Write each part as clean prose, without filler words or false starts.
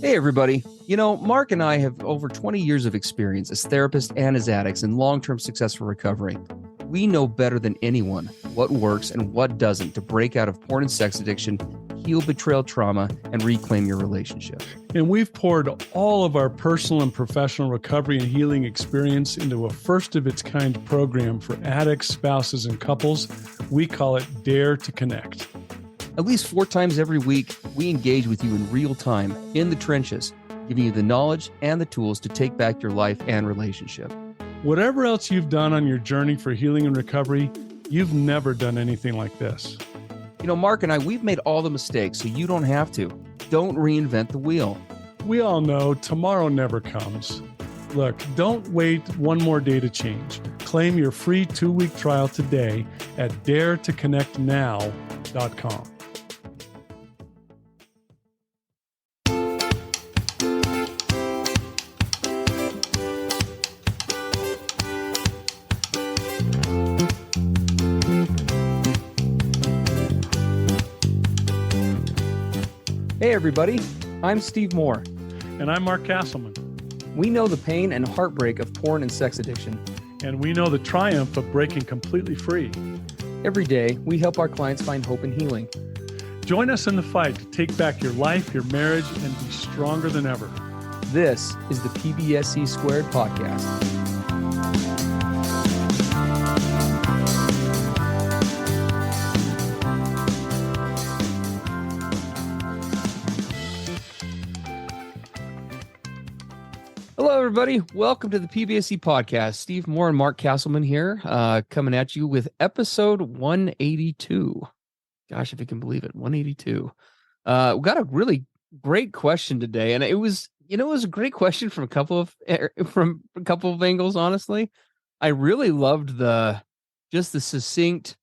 Hey, everybody. Mark and I have over 20 years of experience as therapists and as addicts in long-term successful recovery. We know better than anyone what works and what doesn't to break out of porn and sex addiction, heal betrayal trauma, and reclaim your relationship. And we've poured all of our personal and professional recovery and healing experience into a first-of-its-kind program for addicts, spouses, and couples. We call it Dare to Connect. At least 4 times every week, we engage with you in real time, in the trenches, giving you the knowledge and the tools to take back your life and relationship. Whatever else you've done on your journey for healing and recovery, you've never done anything like this. Mark and I, we've made all the mistakes, so you don't have to. Don't reinvent the wheel. We all know tomorrow never comes. Look, don't wait one more day to change. Claim your free 2-week trial today at daretoconnectnow.com. Hey, everybody. I'm Steve Moore. And I'm Mark Castleman. We know the pain and heartbreak of porn and sex addiction. And we know the triumph of breaking completely free. Every day, we help our clients find hope and healing. Join us in the fight to take back your life, your marriage, and be stronger than ever. This is the PBSE Squared podcast. Hello, everybody. Welcome to the PBSE podcast. Steve Moore and Mark Castleman here, coming at you with episode 182. Gosh, if you can believe it, 182. We got a really great question today, and it was a great question from a couple of angles. Honestly, I really loved the succinct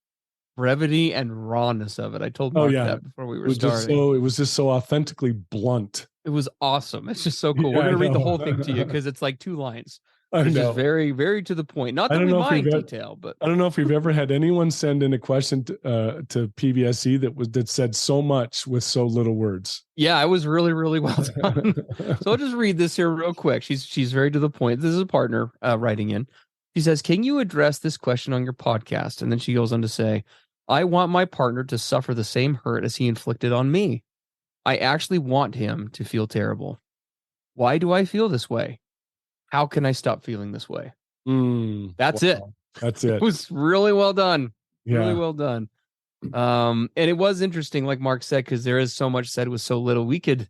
brevity and rawness of it. I told Mark that before we were starting. It was just so authentically blunt. It was awesome. It's just so cool. We're going to read the whole thing to you because it's like 2 lines. It's just very, very to the point. Not that we mind detail, but I don't know if we've ever had anyone send in a question to PBSE that said so much with so little words. Yeah, it was really, really well done. So I'll just read this here real quick. She's very to the point. This is a partner writing in. She says, "Can you address this question on your podcast?" And then she goes on to say, "I want my partner to suffer the same hurt as he inflicted on me. I actually want him to feel terrible. Why do I feel this way? How can I stop feeling this way?" That's it. That's it. It was really well done. Yeah. Really well done. And it was interesting, like Mark said, because there is so much said with so little. We could,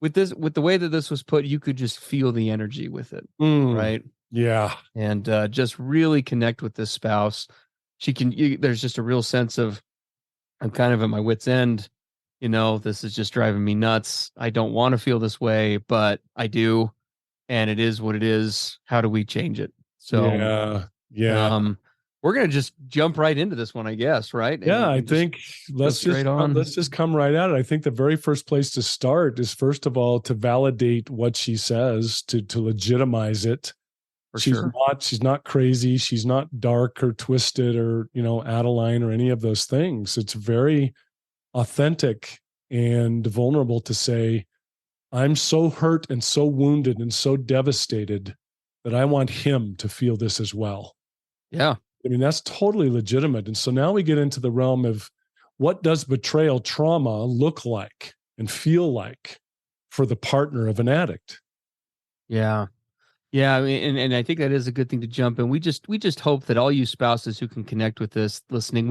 with the way that this was put, you could just feel the energy with it, right? Yeah. And just really connect with this spouse. There's just a real sense of, I'm kind of at my wit's end. This is just driving me nuts. I don't want to feel this way, but I do. And it is what it is. How do we change it? So, we're going to just jump right into this one, I guess. Right. Yeah. I think let's just come right at it. I think the very first place to start is, first of all, to validate what she says, to legitimize it. She's not crazy. She's not dark or twisted or, Adeline or any of those things. It's very authentic and vulnerable to say, I'm so hurt and so wounded and so devastated that I want him to feel this as well. Yeah. I mean, that's totally legitimate. And so now we get into the realm of, what does betrayal trauma look like and feel like for the partner of an addict? Yeah. Yeah. I mean, and I think that is a good thing to jump in. We just hope that all you spouses who can connect with this listening,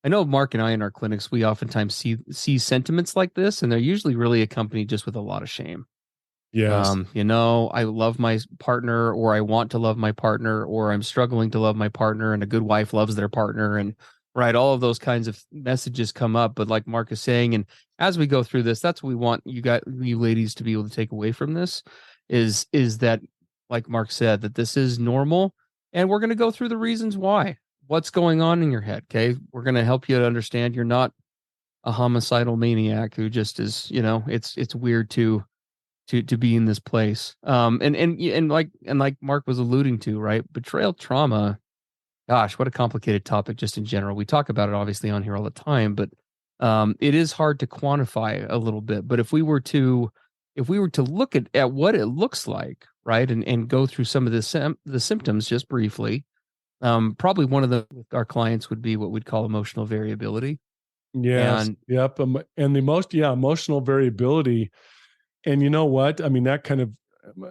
I know Mark and I in our clinics, we oftentimes see sentiments like this, and they're usually really accompanied just with a lot of shame. Yes. I love my partner, or I want to love my partner, or I'm struggling to love my partner, and a good wife loves their partner. And right, all of those kinds of messages come up. But like Mark is saying, and as we go through this, that's what we want you ladies to be able to take away from this is that, like Mark said, that this is normal, and we're going to go through the reasons why. What's going on in your head? Okay, we're going to help you to understand you're not a homicidal maniac who just is. It's weird to be in this place. And like Mark was alluding to, right? Betrayal trauma. Gosh, what a complicated topic just in general. We talk about it obviously on here all the time, but it is hard to quantify a little bit. But if we were to if we were to look at what it looks like, right, and go through some of the symptoms just briefly, probably one of the with our clients would be what we'd call emotional variability. Yes. And Yep. And the emotional variability. And you know what? I mean, that kind of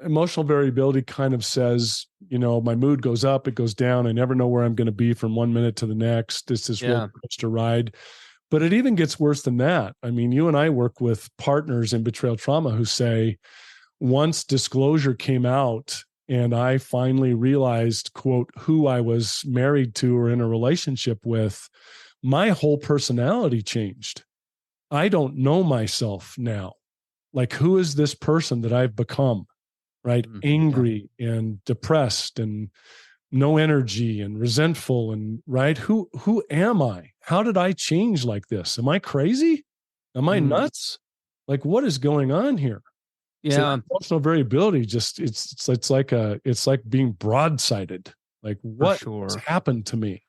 emotional variability kind of says, my mood goes up, it goes down. I never know where I'm going to be from 1 minute to the next. It's this roller coaster ride. But it even gets worse than that. I mean, you and I work with partners in betrayal trauma who say, once disclosure came out and I finally realized, quote, who I was married to or in a relationship with, my whole personality changed. I don't know myself now. Like, who is this person that I've become? Right? Angry and depressed and no energy and resentful and right. Who am I? How did I change like this? Am I crazy? Am I nuts? Like, what is going on here? Yeah. So emotional variability just it's like being broadsided. Like, what's happened to me?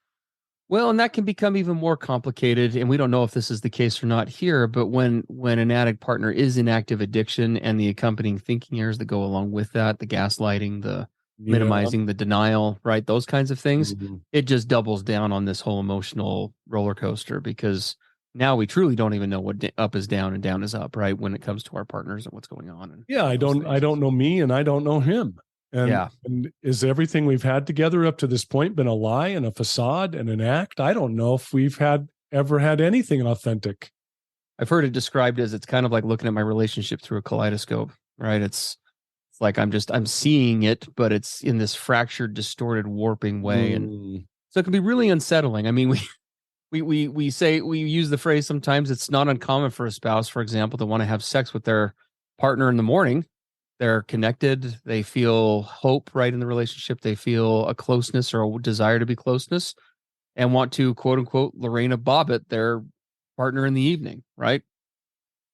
Well, and that can become even more complicated, and we don't know if this is the case or not here, but when an addict partner is in active addiction and the accompanying thinking errors that go along with that, the gaslighting, the minimizing, the denial, right? Those kinds of things, it just doubles down on this whole emotional roller coaster, because now we truly don't even know what up is down and down is up, right? When it comes to our partners and what's going on. And I don't know me and I don't know him. And is everything we've had together up to this point been a lie and a facade and an act? I don't know if we've ever had anything authentic. I've heard it described as it's kind of like looking at my relationship through a kaleidoscope, right? It's like I'm seeing it, but it's in this fractured, distorted, warping way. And so it can be really unsettling. I mean, we say, we use the phrase sometimes, it's not uncommon for a spouse, for example, to want to have sex with their partner in the morning. They're connected. They feel hope, right, in the relationship. They feel a closeness or a desire to be closeness, and want to, quote unquote, Lorena Bobbitt, their partner in the evening, right?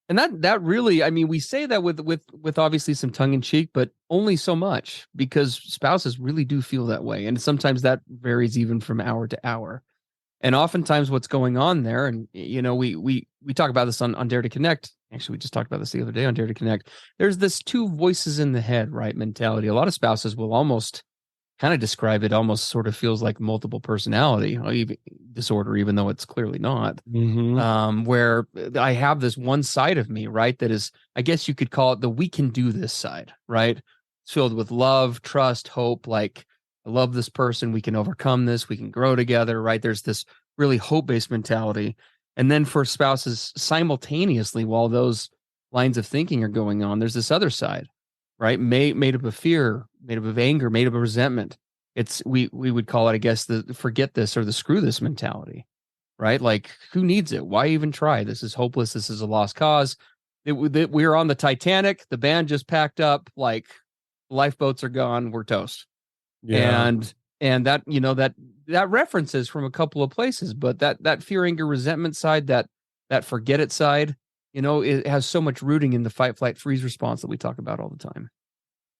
And that really, I mean, we say that with obviously some tongue in cheek, but only so much, because spouses really do feel that way, and sometimes that varies even from hour to hour. And oftentimes what's going on there, and we talk about this on Dare to Connect. Actually, we just talked about this the other day on Dare to Connect. There's this two voices in the head, right, mentality. A lot of spouses will almost kind of describe it, almost sort of feels like multiple personality disorder, even though it's clearly not. Where I have this one side of me, right, that is, I guess you could call it the we can do this side, right? It's filled with love, trust, hope, like, I love this person. We can overcome this. We can grow together, right? There's this really hope-based mentality. And then for spouses, simultaneously, while those lines of thinking are going on, there's this other side, right? Made up of fear, made up of anger, made up of resentment. It's we would call it, I guess, the forget this or the screw this mentality, right? Like, who needs it? Why even try? This is hopeless. This is a lost cause. We're on the Titanic. The band just packed up. Like, lifeboats are gone. We're toast. And that, that references from a couple of places, but that fear, anger, resentment side, that forget it side, it has so much rooting in the fight, flight, freeze response that we talk about all the time,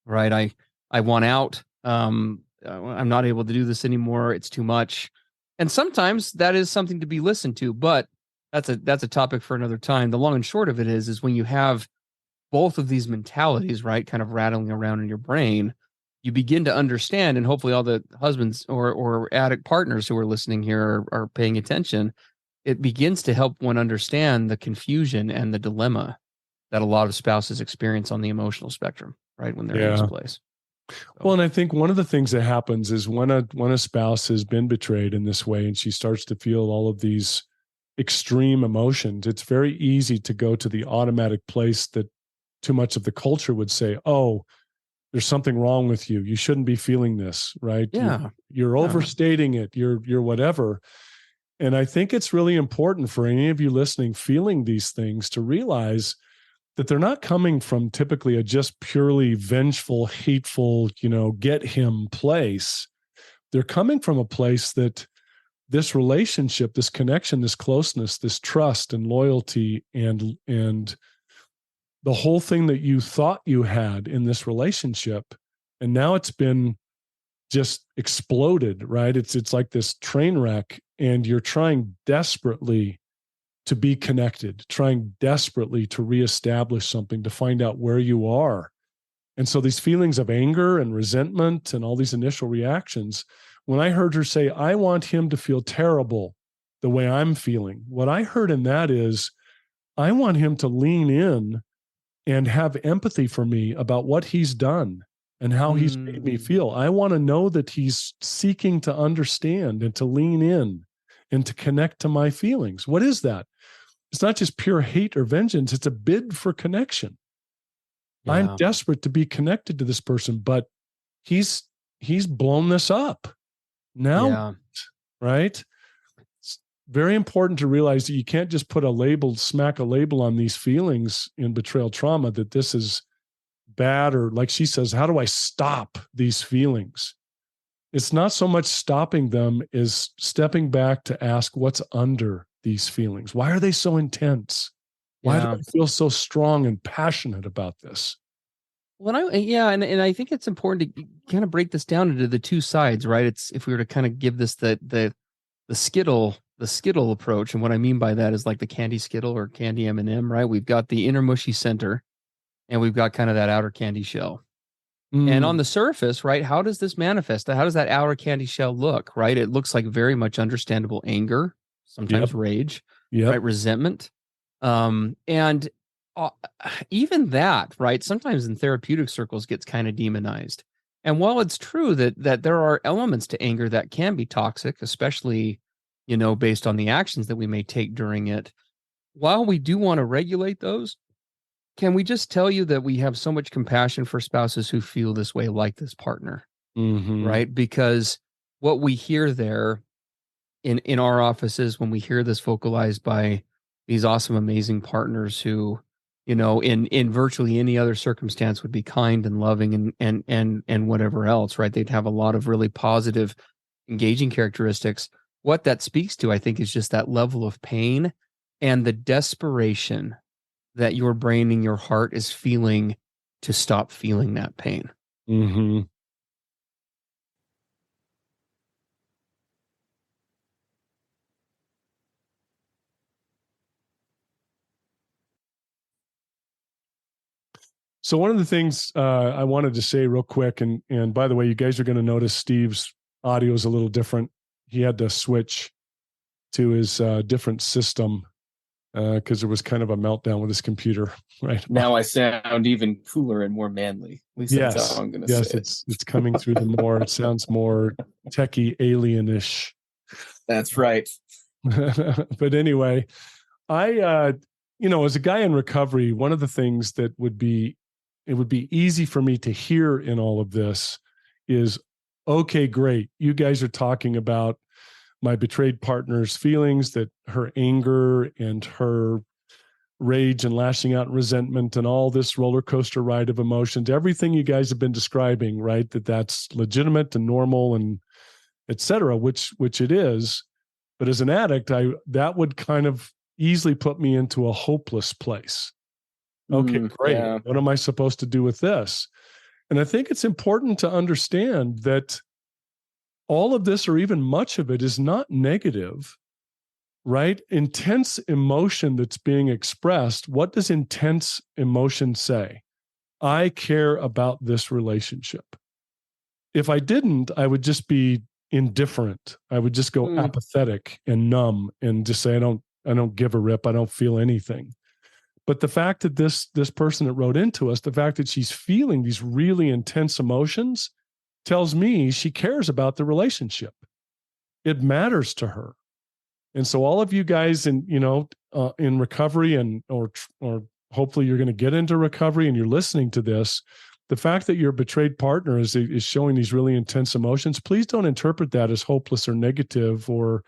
right? I want out. I'm not able to do this anymore. It's too much. And sometimes that is something to be listened to, but that's a topic for another time. The long and short of it is when you have both of these mentalities, right, kind of rattling around in your brain, you begin to understand, and hopefully all the husbands or addict partners who are listening here are paying attention. It begins to help one understand the confusion and the dilemma that a lot of spouses experience on the emotional spectrum, right, when they're in this place. So. Well, and I think one of the things that happens is when a spouse has been betrayed in this way and she starts to feel all of these extreme emotions, it's very easy to go to the automatic place that too much of the culture would say, oh, there's something wrong with you. You shouldn't be feeling this, right? Yeah. You're overstating it. You're whatever. And I think it's really important for any of you listening, feeling these things, to realize that they're not coming from typically a just purely vengeful, hateful, get him place. They're coming from a place that this relationship, this connection, this closeness, this trust and loyalty and the whole thing that you thought you had in this relationship, and now it's been just exploded, right? It's like this train wreck, and you're trying desperately to be connected, trying desperately to reestablish something, to find out where you are. And so these feelings of anger and resentment and all these initial reactions, when I heard her say, I want him to feel terrible the way I'm feeling, what I heard in that is, I want him to lean in and have empathy for me about what he's done and how he's made me feel. I want to know that he's seeking to understand and to lean in and to connect to my feelings. What is that? It's not just pure hate or vengeance. It's a bid for connection. Yeah. I'm desperate to be connected to this person, but he's blown this up now, right? It's very important to realize that you can't just put smack a label on these feelings in betrayal trauma, that this is bad, or like she says, how do I stop these feelings? It's not so much stopping them as stepping back to ask what's under these feelings. Why are they so intense? Why do I feel so strong and passionate about this? Well, and I think it's important to kind of break this down into the two sides, right? It's, if we were to kind of give this the Skittle approach, and what I mean by that is like the candy Skittle or candy M&M, right? We've got the inner mushy center, and we've got kind of that outer candy shell. And on the surface, right, how does this manifest? How does that outer candy shell look, right? It looks like very much understandable anger, sometimes rage, right? Resentment. And even that, right, sometimes in therapeutic circles gets kind of demonized. And while it's true that there are elements to anger that can be toxic, especially, based on the actions that we may take during it, while we do want to regulate those, can we just tell you that we have so much compassion for spouses who feel this way, like this partner, right? Because what we hear there in our offices, when we hear this vocalized by these awesome, amazing partners who, in virtually any other circumstance would be kind and loving and whatever else, right? They'd have a lot of really positive, engaging characteristics. What that speaks to, I think, is just that level of pain and the desperation that your brain and your heart is feeling to stop feeling that pain. So one of the things I wanted to say real quick, and by the way, you guys are going to notice Steve's audio is a little different. He had to switch to his different system because there was kind of a meltdown with his computer. Right now, I sound even cooler and more manly. At least that's how I'm going to say it. It's coming through the more. It sounds more techie, alienish. That's right. But anyway, I as a guy in recovery, one of the things that would be easy for me to hear in all of this is, okay, great, you guys are talking about my betrayed partner's feelings, that her anger and her rage and lashing out and resentment and all this roller coaster ride of emotions, everything you guys have been describing, right? That's legitimate and normal and et cetera, which it is. But as an addict, that would kind of easily put me into a hopeless place. Okay, great. Yeah. What am I supposed to do with this? And I think it's important to understand that all of this, or even much of it, is not negative, right? Intense emotion that's being expressed. What does intense emotion say? I care about this relationship. If I didn't, I would just be indifferent. I would just go apathetic and numb and just say, I don't give a rip. I don't feel anything. But the fact that this person that wrote into us, the fact that she's feeling these really intense emotions, tells me she cares about the relationship. It matters to her. And so all of you guys in recovery or hopefully you're going to get into recovery and you're listening to this, the fact that your betrayed partner is showing these really intense emotions, please don't interpret that as hopeless or negative or,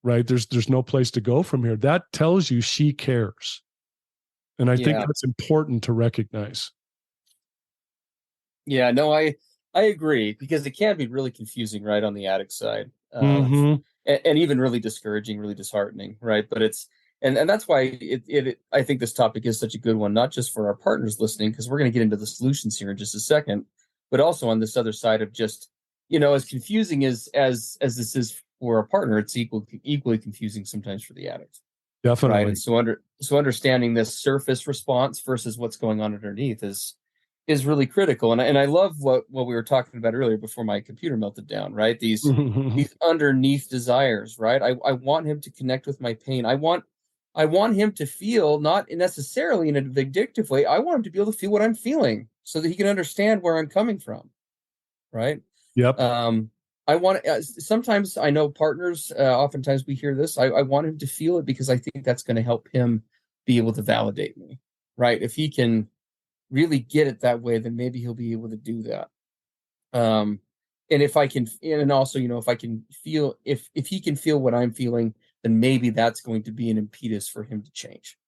right, there's no place to go from here. That tells you she cares. And I think that's important to recognize. Yeah, no, I agree, because it can be really confusing, right, on the addict side, and even really discouraging, really disheartening, right? But it's and that's why I think this topic is such a good one, not just for our partners listening, because we're going to get into the solutions here in just a second, but also on this other side of just, as confusing as this is for our partner, it's equally confusing sometimes for the addict. Definitely. Right. And so understanding this surface response versus what's going on underneath is really critical. And I love what we were talking about earlier before my computer melted down, right? These underneath desires, right? I want him to connect with my pain. I want him to feel, not necessarily in a vindictive way. I want him to be able to feel what I'm feeling so that he can understand where I'm coming from. Right. Yep. I want sometimes I know partners, oftentimes we hear this. I want him to feel it because I think that's going to help him be able to validate me. Right. If he can really get it that way, then maybe he'll be able to do that. And if I can, and also, if I can feel, if he can feel what I'm feeling, then maybe that's going to be an impetus for him to change.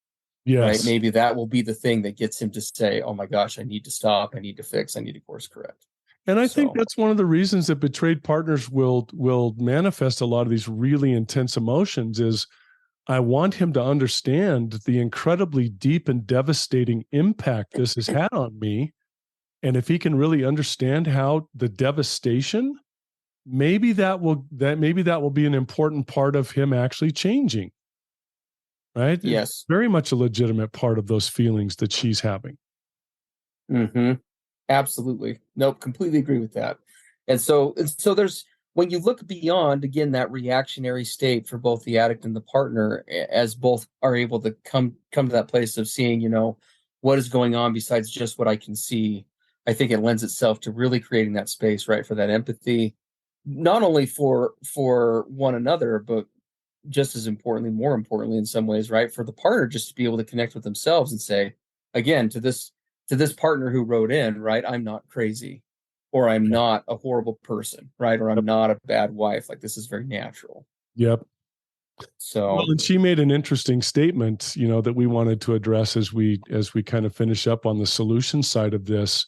Yes. Right. Maybe that will be the thing that gets him to say, oh my gosh, I need to stop. I need to fix. I need to course correct. And I think that's one of the reasons that betrayed partners will manifest a lot of these really intense emotions is I want him to understand the incredibly deep and devastating impact this has had on me. And if he can really understand how the devastation, maybe that will be an important part of him actually changing. Right? Yes. It's very much a legitimate part of those feelings that she's having. Mm-hmm. Absolutely. Nope. Completely agree with that. And so there's, when you look beyond, again, that reactionary state for both the addict and the partner, as both are able to come to that place of seeing, what is going on besides just what I can see, I think it lends itself to really creating that space, right, for that empathy, not only for one another, but just as importantly, more importantly in some ways, right, for the partner just to be able to connect with themselves and say, again, to this partner who wrote in, right, I'm not crazy, or I'm not a horrible person, right, or I'm not a bad wife. Like, this is very natural. Yep. So, well, and she made an interesting statement, that we wanted to address as we kind of finish up on the solution side of this.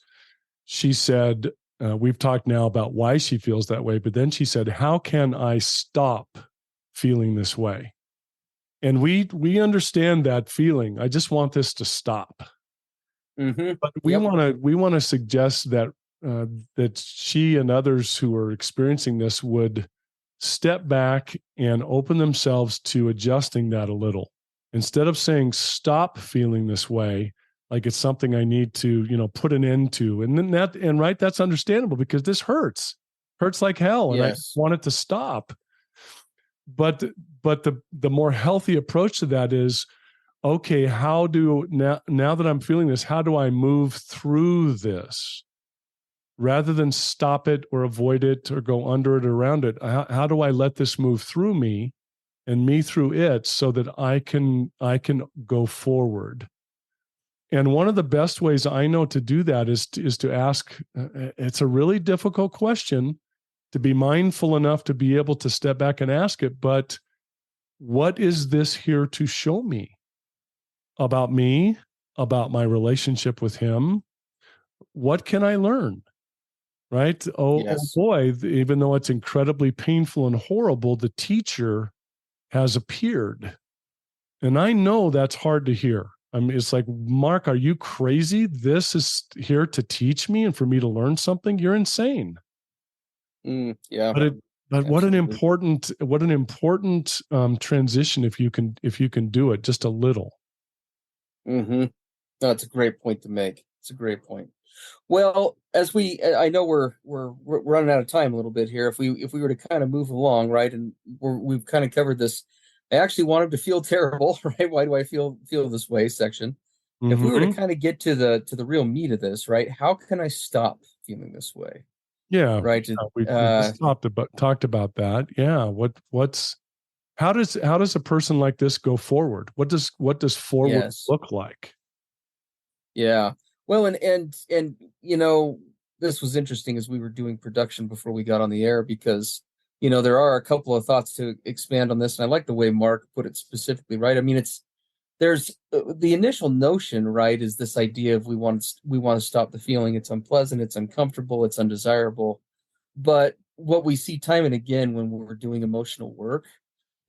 She said, we've talked now about why she feels that way, but then she said, how can I stop feeling this way? And we understand that feeling. I just want this to stop. mm-hmm. But we want to suggest that that she and others who are experiencing this would step back and open themselves to adjusting that a little. Instead of saying stop feeling this way, like it's something I need to, put an end to. And then that's understandable because this hurts like hell. And Yes. I want it to stop. But the more healthy approach to that is, okay, now that I'm feeling this, how do I move through this? Rather than stop it or avoid it or go under it or around it, how do I let this move through me and me through it so that I can go forward? And one of the best ways I know to do that is to ask, it's a really difficult question, to be mindful enough to be able to step back and ask it, but what is this here to show me about me, about my relationship with him? What can I learn? Right? Yes. Oh boy, even though it's incredibly painful and horrible, the teacher has appeared. And I know that's hard to hear. I mean, it's like, Mark, are you crazy? This is here to teach me and for me to learn something? You're insane. Yeah. But what an important transition if you can do it just a little. Mm-hmm. No, it's a great point to make. It's a great point. Well, I know we're running out of time a little bit here. If we were to kind of move along, right, and we've kind of covered this. I actually wanted to feel terrible, right? Why do I feel this way? Section. Mm-hmm. If we were to kind of get to the real meat of this, right? How can I stop feeling this way? Yeah, right. We just talked about that. Yeah, how does a person like this go forward? What does forward look like? Yeah. Well, and this was interesting as we were doing production before we got on the air, because there are a couple of thoughts to expand on this, and I like the way Mark put it specifically, right? I mean, there's the initial notion, right, is this idea of we want to stop the feeling. It's unpleasant, it's uncomfortable, it's undesirable. But what we see time and again when we're doing emotional work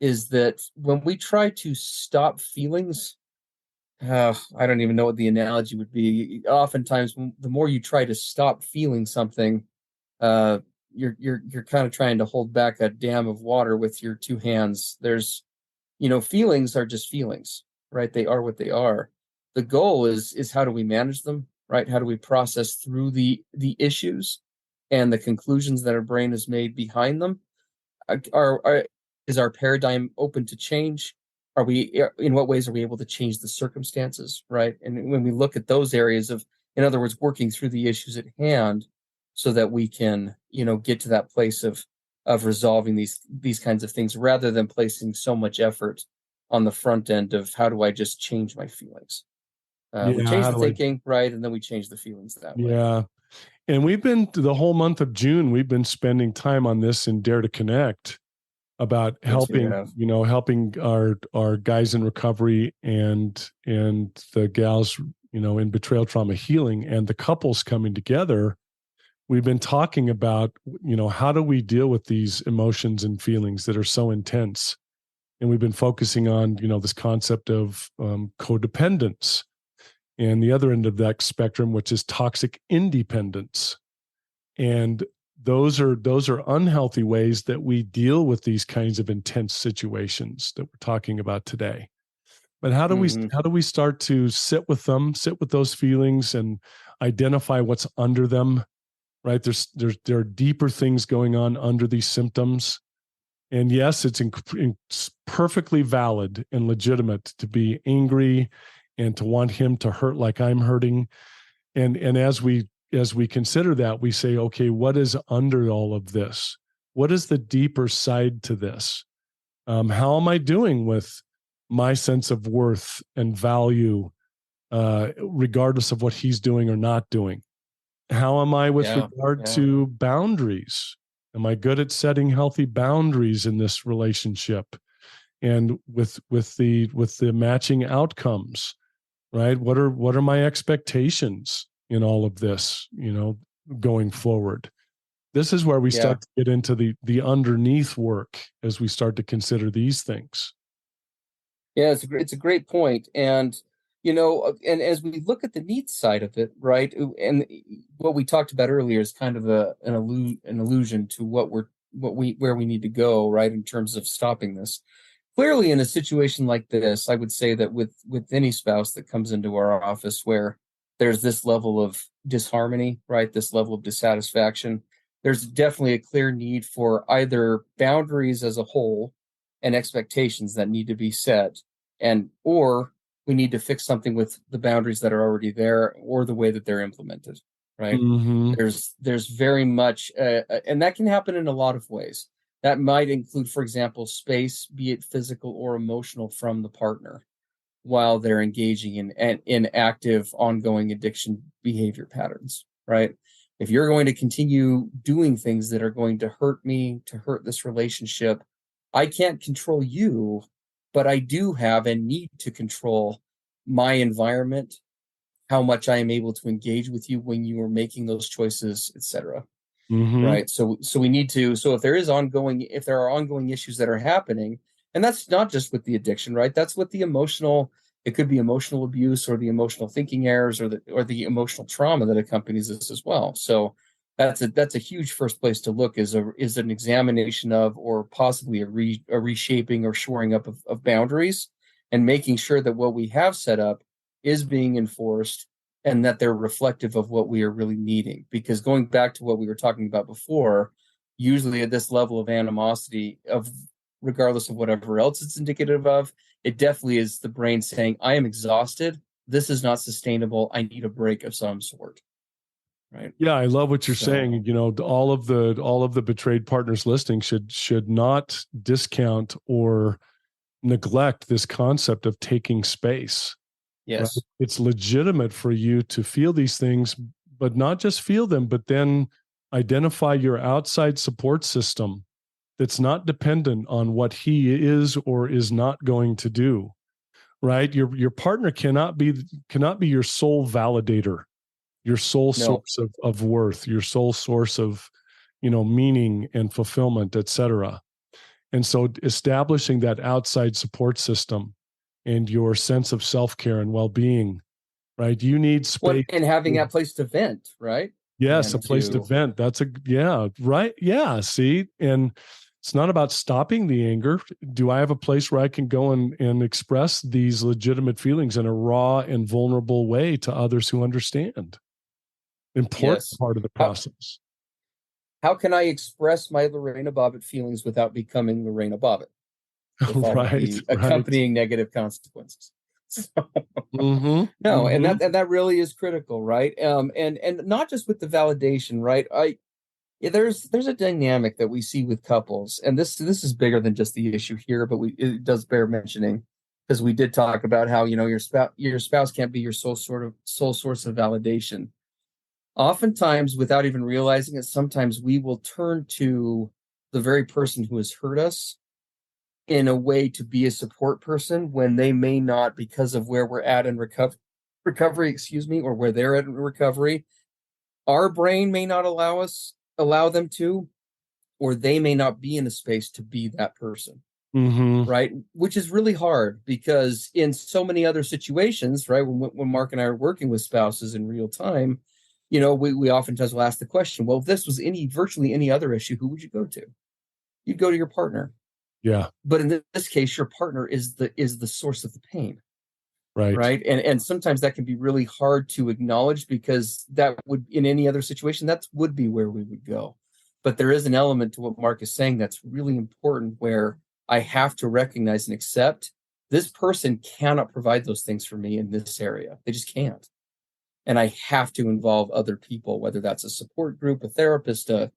is that when we try to stop feelings, I don't even know what the analogy would be. Oftentimes, the more you try to stop feeling something, you're kind of trying to hold back a dam of water with your two hands. There's feelings are just feelings, right? They are what they are. The goal is how do we manage them, right? How do we process through the issues and the conclusions that our brain has made behind them? Is our paradigm open to change? In what ways are we able to change the circumstances, right? And when we look at those areas of, in other words, working through the issues at hand, so that we can, get to that place of resolving these kinds of things, rather than placing so much effort on the front end of how do I just change my feelings. We change the thinking, right, and then we change the feelings that way. Yeah. And we've been the whole month of June, we've been spending time on this in Dare to Connect about helping our guys in recovery and the gals, in betrayal trauma healing, and the couples coming together. We've been talking about, how do we deal with these emotions and feelings that are so intense? And we've been focusing on, this concept of codependence, and the other end of that spectrum, which is toxic independence. And those are unhealthy ways that we deal with these kinds of intense situations that we're talking about today. But how do we start to sit with those feelings and identify what's under them? Right? There are deeper things going on under these symptoms. And yes, it's perfectly valid and legitimate to be angry and to want him to hurt like I'm hurting. And as we consider that, we say, okay, what is under all of this? What is the deeper side to this? How am I doing with my sense of worth and value, regardless of what he's doing or not doing? How am I with regard to boundaries? Am I good at setting healthy boundaries in this relationship? And with the matching outcomes, right? What are my expectations in all of this, going forward? This is where we start to get into the underneath work as we start to consider these things. Yeah, it's a great point. And and as we look at the neat side of it, right, and what we talked about earlier is kind of an allusion to where we need to go, right, in terms of stopping this. Clearly, in a situation like this, I would say that with any spouse that comes into our office where there's this level of disharmony, right, this level of dissatisfaction, there's definitely a clear need for either boundaries as a whole and expectations that need to be set, or we need to fix something with the boundaries that are already there or the way that they're implemented, right? Mm-hmm. There's very much, and that can happen in a lot of ways. That might include, for example, space, be it physical or emotional, from the partner while they're engaging in active, ongoing addiction behavior patterns, right? If you're going to continue doing things that are going to hurt me, to hurt this relationship, I can't control you, but I do have and need to control my environment, how much I am able to engage with you when you are making those choices, etc. Mm-hmm. Right. So we need to, so if there are ongoing issues that are happening, and that's not just with the addiction, right? That's with the emotional, it could be emotional abuse or the emotional thinking errors or the emotional trauma that accompanies this as well. So that's a huge first place to look, is an examination of, or possibly a reshaping or shoring up of boundaries, and making sure that what we have set up is being enforced and that they're reflective of what we are really needing. Because going back to what we were talking about before, usually at this level of animosity, regardless of whatever else it's indicative of, it definitely is the brain saying, I am exhausted. This is not sustainable. I need a break of some sort. Right. Yeah, I love what you're saying. All of the betrayed partners listening should not discount or neglect this concept of taking space. Yes. Right? It's legitimate for you to feel these things, but not just feel them, but then identify your outside support system that's not dependent on what he is or is not going to do. Right? Your partner cannot be your sole validator, your sole source of worth, your sole source of, meaning and fulfillment, etc. And so establishing that outside support system and your sense of self-care and well-being, right? You need space. And having that place to vent, right? Yes, a place to vent. Right. Yeah. See, and It's not about stopping the anger. Do I have a place where I can go and express these legitimate feelings in a raw and vulnerable way to others who understand? Important part of the process. How can I express my Lorena Bobbitt feelings without becoming Lorena Bobbitt? With all the accompanying negative consequences. So, and that really is critical, right? And not just with the validation, right? There's a dynamic that we see with couples, and this is bigger than just the issue here, but it does bear mentioning, because we did talk about how, you know, your spouse can't be your sole source of validation. Oftentimes, without even realizing it, sometimes we will turn to the very person who has hurt us in a way to be a support person when they may not, because of where we're at in recovery, or where they're at in recovery. Our brain may not allow them to, or they may not be in a space to be that person. Right? Which is really hard, because in so many other situations, right, when Mark and I are working with spouses in real time, you know, we oftentimes will ask the question, well, if this was virtually any other issue, who would you go to? You'd go to your partner. Yeah. But in this case, your partner is the source of the pain. Right. And sometimes that can be really hard to acknowledge, because that would, in any other situation, that would be where we would go. But there is an element to what Mark is saying that's really important, where I have to recognize and accept this person cannot provide those things for me in this area. They just can't. And I have to involve other people, whether that's a support group, a therapist, a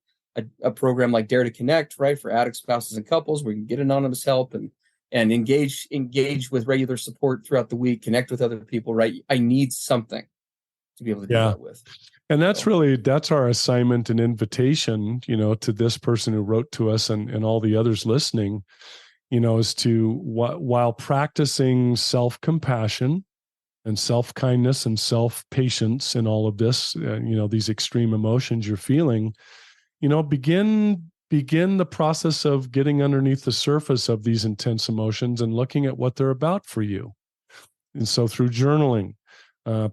program like Dare to Connect, right, for addicts, spouses, and couples, where you can get anonymous help and engage with regular support throughout the week, connect with other people, right? I need something to be able to do that with. And that's our assignment and invitation, you know, to this person who wrote to us and all the others listening, you know, is to, while practicing self-compassion and self-kindness and self-patience in all of this, you know, these extreme emotions you're feeling, you know, begin the process of getting underneath the surface of these intense emotions and looking at what they're about for you. And so through journaling,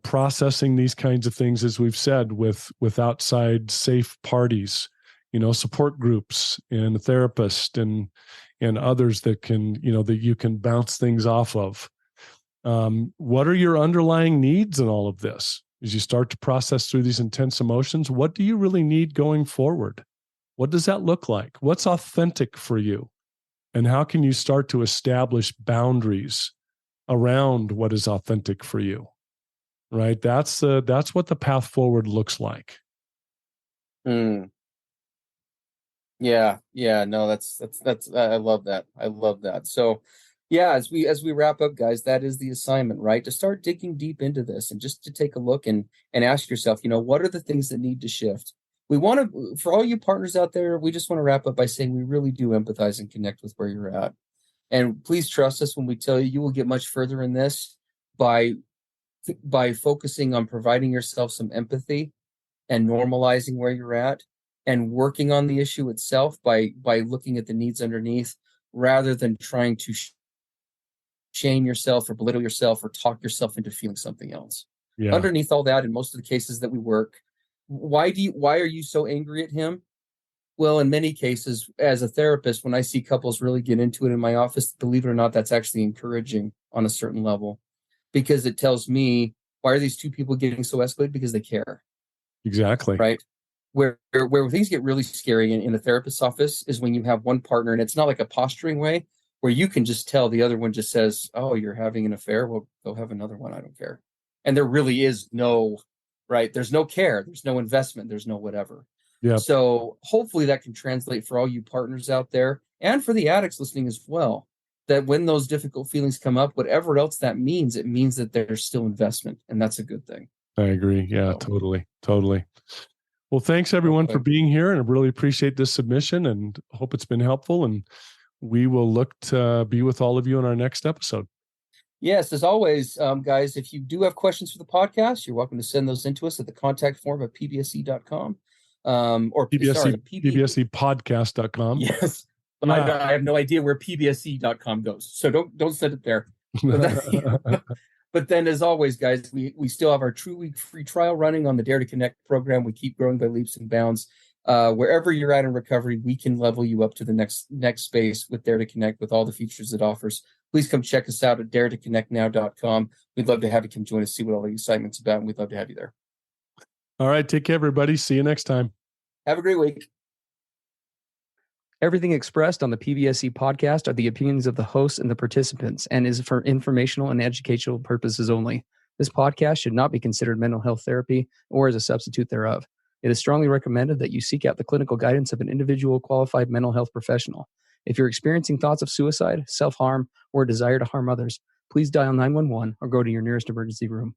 processing these kinds of things, as we've said, with outside safe parties, you know, support groups and a therapist and others that can, you know, that you can bounce things off of. What are your underlying needs in all of this? As you start to process through these intense emotions, what do you really need going forward? What does that look like? What's authentic for you? And how can you start to establish boundaries around what is authentic for you? Right? That's what the path forward looks like. Yeah. No, that's I love that. I love that. So yeah, as we wrap up, guys, that is the assignment, right? To start digging deep into this and just to take a look and ask yourself, you know, what are the things that need to shift? We want to, for all you partners out there, we just want to wrap up by saying we really do empathize and connect with where you're at. And please trust us when we tell you will get much further in this by focusing on providing yourself some empathy and normalizing where you're at, and working on the issue itself by looking at the needs underneath, rather than trying to shame yourself or belittle yourself or talk yourself into feeling something else. Yeah. Underneath all that, in most of the cases that we work, why are you so angry at him? Well, in many cases, as a therapist, when I see couples really get into it in my office, believe it or not, that's actually encouraging on a certain level, because it tells me, why are these two people getting so escalated? Because they care. Exactly. Right. Where things get really scary in a therapist's office is when you have one partner, and it's not like a posturing way, where you can just tell the other one just says, oh, you're having an affair? Well, go have another one. I don't care. And there really is no, right? There's no care. There's no investment. There's no whatever. Yeah. So hopefully that can translate for all you partners out there, and for the addicts listening as well, that when those difficult feelings come up, whatever else that means, it means that there's still investment. And that's a good thing. I agree. Yeah, totally. Well, thanks everyone for being here, and I really appreciate this submission and hope it's been helpful. And we will look to be with all of you in our next episode. Yes, as always, guys, if you do have questions for the podcast, you're welcome to send those into us at the contact form at pbse.com. Or PBSEpodcast.com. Yes. Yeah. I have no idea where PBSE.com goes, so don't send it there. But then, as always, guys, we still have our 2-week free trial running on the Dare to Connect program. We keep growing by leaps and bounds. Wherever you're at in recovery, we can level you up to the next space with Dare to Connect with all the features it offers. Please come check us out at daretoconnectnow.com. We'd love to have you come join us, see what all the excitement's about, and we'd love to have you there. All right. Take care, everybody. See you next time. Have a great week. Everything expressed on the PBSE podcast are the opinions of the hosts and the participants and is for informational and educational purposes only. This podcast should not be considered mental health therapy or as a substitute thereof. It is strongly recommended that you seek out the clinical guidance of an individual qualified mental health professional. If you're experiencing thoughts of suicide, self-harm, or a desire to harm others, please dial 911 or go to your nearest emergency room.